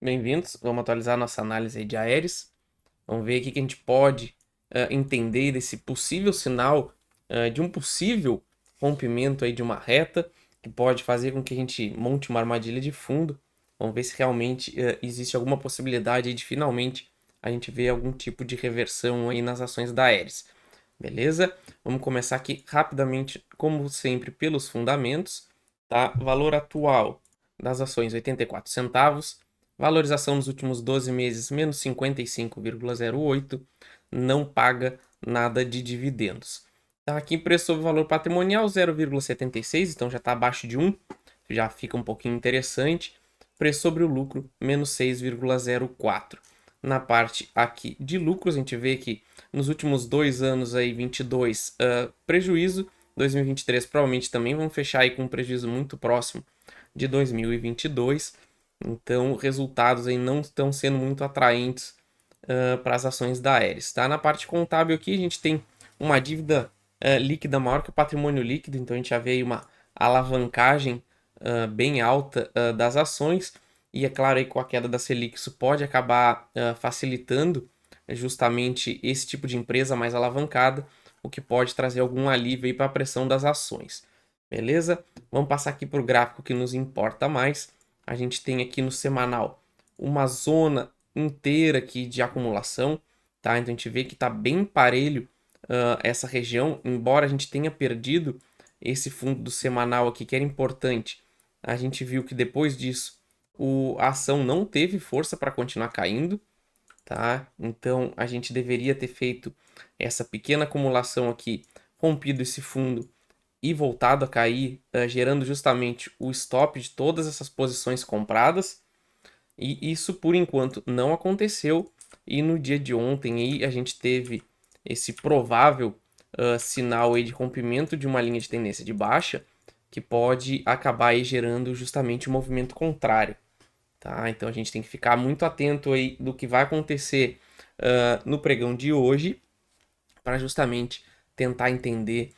Bem-vindos, vamos atualizar nossa análise aí de Aeres. Vamos ver aqui que a gente pode entender desse possível sinal de um possível rompimento aí de uma reta, que pode fazer com que a gente monte uma armadilha de fundo. Vamos ver se realmente existe alguma possibilidade aí de finalmente a gente ver algum tipo de reversão aí nas ações da Aeres. Beleza? Vamos começar aqui rapidamente, como sempre, pelos fundamentos, tá? Valor atual das ações 84 centavos, valorização nos últimos 12 meses menos 55,08, não paga nada de dividendos. Tá aqui preço sobre valor patrimonial 0,76, então já está abaixo de 1, já fica um pouquinho interessante. Preço sobre o lucro menos 6,04. Na parte aqui de lucros, a gente vê que nos últimos 2 anos aí, 22, prejuízo, 2023 provavelmente também vão fechar aí com um prejuízo muito próximo de 2022. Então, resultados aí não estão sendo muito atraentes para as ações da Aeres. Tá? Na parte contábil aqui, a gente tem uma dívida líquida maior que o patrimônio líquido, então a gente já vê aí uma alavancagem bem alta das ações, e é claro aí com a queda da Selic isso pode acabar facilitando justamente esse tipo de empresa mais alavancada, o que pode trazer algum alívio aí para a pressão das ações. Beleza? Vamos passar aqui para o gráfico que nos importa mais. A gente tem aqui no semanal uma zona inteira aqui de acumulação, tá? Então a gente vê que está bem parelho essa região, embora a gente tenha perdido esse fundo do semanal aqui, que era importante. A gente viu que depois disso a ação não teve força para continuar caindo, tá? Então a gente deveria ter feito essa pequena acumulação aqui, rompido esse fundo e voltado a cair, gerando justamente o stop de todas essas posições compradas. E isso por enquanto não aconteceu. E no dia de ontem aí a gente teve esse provável sinal aí de rompimento de uma linha de tendência de baixa, que pode acabar aí gerando justamente o movimento contrário. Tá? Então a gente tem que ficar muito atento aí do que vai acontecer no pregão de hoje, para justamente tentar entender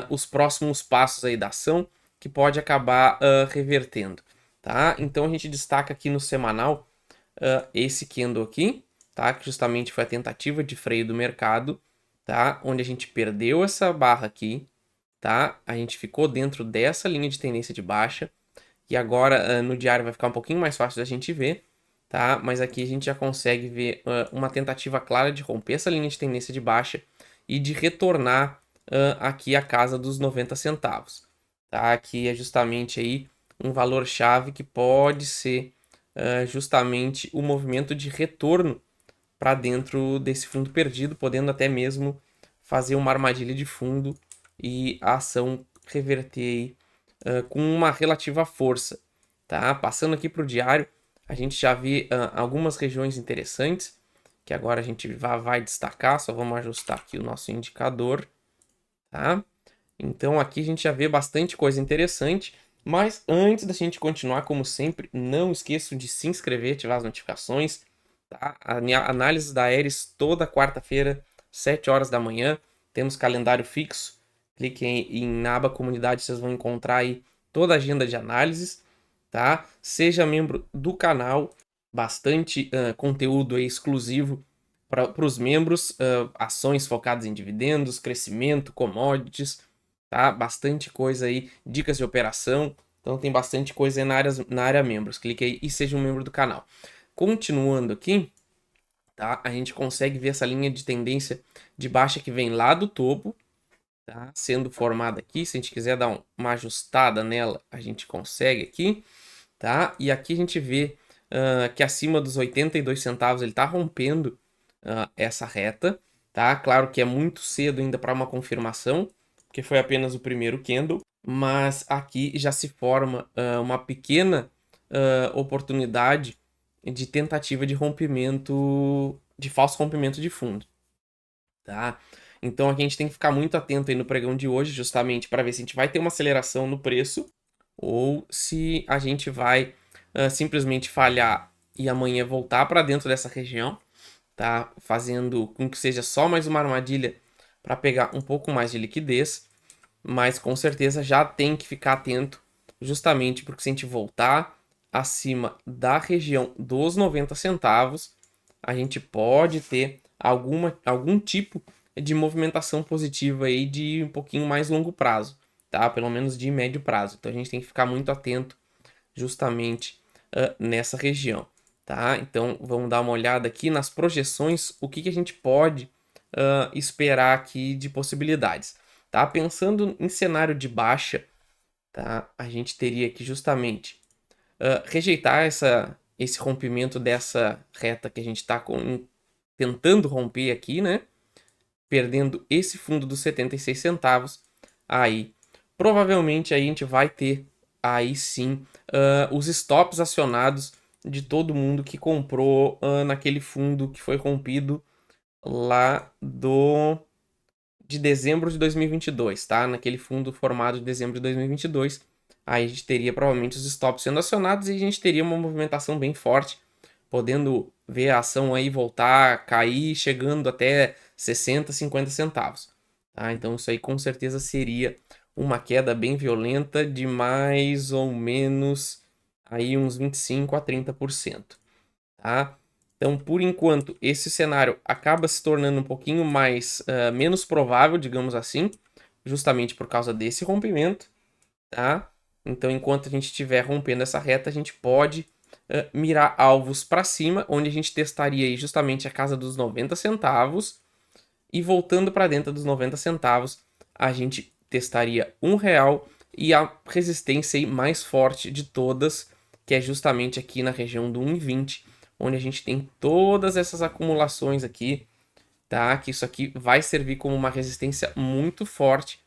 os próximos passos aí da ação, que pode acabar revertendo. Tá? Então a gente destaca aqui no semanal esse candle aqui, tá? Que justamente foi a tentativa de freio do mercado, tá? Onde a gente perdeu essa barra aqui, tá? A gente ficou dentro dessa linha de tendência de baixa, e agora no diário vai ficar um pouquinho mais fácil da gente ver, tá? Mas aqui a gente já consegue ver uma tentativa clara de romper essa linha de tendência de baixa e de retornar aqui à casa dos 90 centavos, tá? Aqui é justamente aí um valor-chave que pode ser justamente o movimento de retorno para dentro desse fundo perdido, podendo até mesmo fazer uma armadilha de fundo e a ação reverter aí, com uma relativa força. Tá? Passando aqui para o diário, a gente já vê algumas regiões interessantes, que agora a gente vai destacar, só vamos ajustar aqui o nosso indicador. Tá? Então aqui a gente já vê bastante coisa interessante, mas antes da gente continuar, como sempre, não esqueçam de se inscrever, ativar as notificações, tá? A minha análise da Aeres toda quarta-feira, 7 horas da manhã, temos calendário fixo, cliquem na aba comunidade, vocês vão encontrar aí toda a agenda de análises, tá? Seja membro do canal, bastante conteúdo aí exclusivo para os membros, ações focadas em dividendos, crescimento, commodities, tá? Bastante coisa aí, dicas de operação. Então tem bastante coisa aí na área membros. Clique aí e seja um membro do canal. Continuando aqui, tá? A gente consegue ver essa linha de tendência de baixa que vem lá do topo, tá? Sendo formada aqui. Se a gente quiser dar uma ajustada nela, a gente consegue aqui, tá? E aqui a gente vê que acima dos 82 centavos ele está rompendo essa reta, tá? Claro que é muito cedo ainda para uma confirmação, porque foi apenas o primeiro candle, mas aqui já se forma uma pequena oportunidade de tentativa de rompimento, de falso rompimento de fundo, tá? Então aqui a gente tem que ficar muito atento aí no pregão de hoje, justamente para ver se a gente vai ter uma aceleração no preço ou se a gente vai simplesmente falhar e amanhã voltar para dentro dessa região, tá? Fazendo com que seja só mais uma armadilha para pegar um pouco mais de liquidez, mas com certeza já tem que ficar atento, justamente porque se a gente voltar acima da região dos 90 centavos, a gente pode ter algum tipo de movimentação positiva aí de um pouquinho mais longo prazo, tá? Pelo menos de médio prazo. Então a gente tem que ficar muito atento justamente nessa região, tá? Então vamos dar uma olhada aqui nas projeções, o que a gente pode esperar aqui de possibilidades, tá? Pensando em cenário de baixa, tá? A gente teria que justamente rejeitar esse rompimento dessa reta que a gente está tentando romper aqui, né? Perdendo esse fundo dos 76 centavos, aí provavelmente aí a gente vai ter aí sim os stops acionados de todo mundo que comprou naquele fundo que foi rompido lá de dezembro de 2022, tá? Naquele fundo formado de dezembro de 2022, aí a gente teria provavelmente os stops sendo acionados e a gente teria uma movimentação bem forte, podendo ver a ação aí voltar, cair, chegando até 60, 50 centavos. Tá? Então isso aí com certeza seria uma queda bem violenta de mais ou menos aí uns 25 a 30%. Tá? Então, por enquanto, esse cenário acaba se tornando um pouquinho mais menos provável, digamos assim, justamente por causa desse rompimento, tá? Então, enquanto a gente estiver rompendo essa reta, a gente pode mirar alvos para cima, onde a gente testaria aí justamente a casa dos 90 centavos e voltando para dentro dos 90 centavos, a gente testaria R$ 1 e a resistência aí mais forte de todas, que é justamente aqui na região do 1,20, onde a gente tem todas essas acumulações aqui, tá? Que isso aqui vai servir como uma resistência muito forte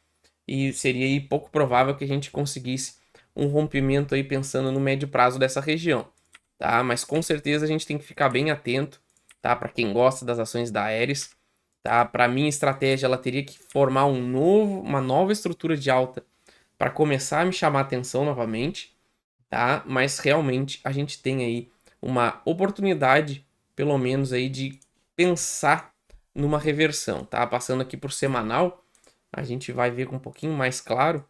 e seria aí pouco provável que a gente conseguisse um rompimento aí pensando no médio prazo dessa região, tá? Mas com certeza a gente tem que ficar bem atento, tá? Para quem gosta das ações da Ares, tá? Para mim, a estratégia ela teria que formar uma nova estrutura de alta para começar a me chamar a atenção novamente, tá? Mas realmente a gente tem aí uma oportunidade, pelo menos aí, de pensar numa reversão, tá? Passando aqui por semanal, a gente vai ver com um pouquinho mais claro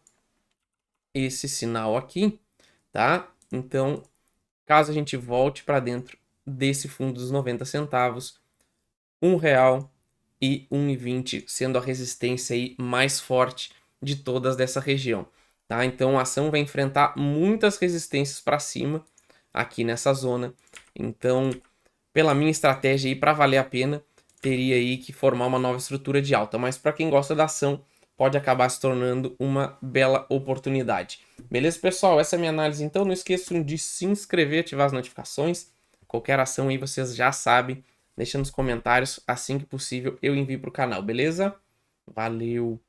esse sinal aqui, tá? Então, caso a gente volte para dentro desse fundo dos 90 centavos, R$ 1 e 1,20 sendo a resistência aí mais forte de todas dessa região, tá? Então a ação vai enfrentar muitas resistências para cima aqui nessa zona. Então, pela minha estratégia aí para valer a pena, teria aí que formar uma nova estrutura de alta, mas para quem gosta da ação, pode acabar se tornando uma bela oportunidade. Beleza, pessoal? Essa é a minha análise, então não esqueçam de se inscrever, ativar as notificações. Qualquer ação aí vocês já sabem. Deixa nos comentários, assim que possível eu envio para o canal, beleza? Valeu!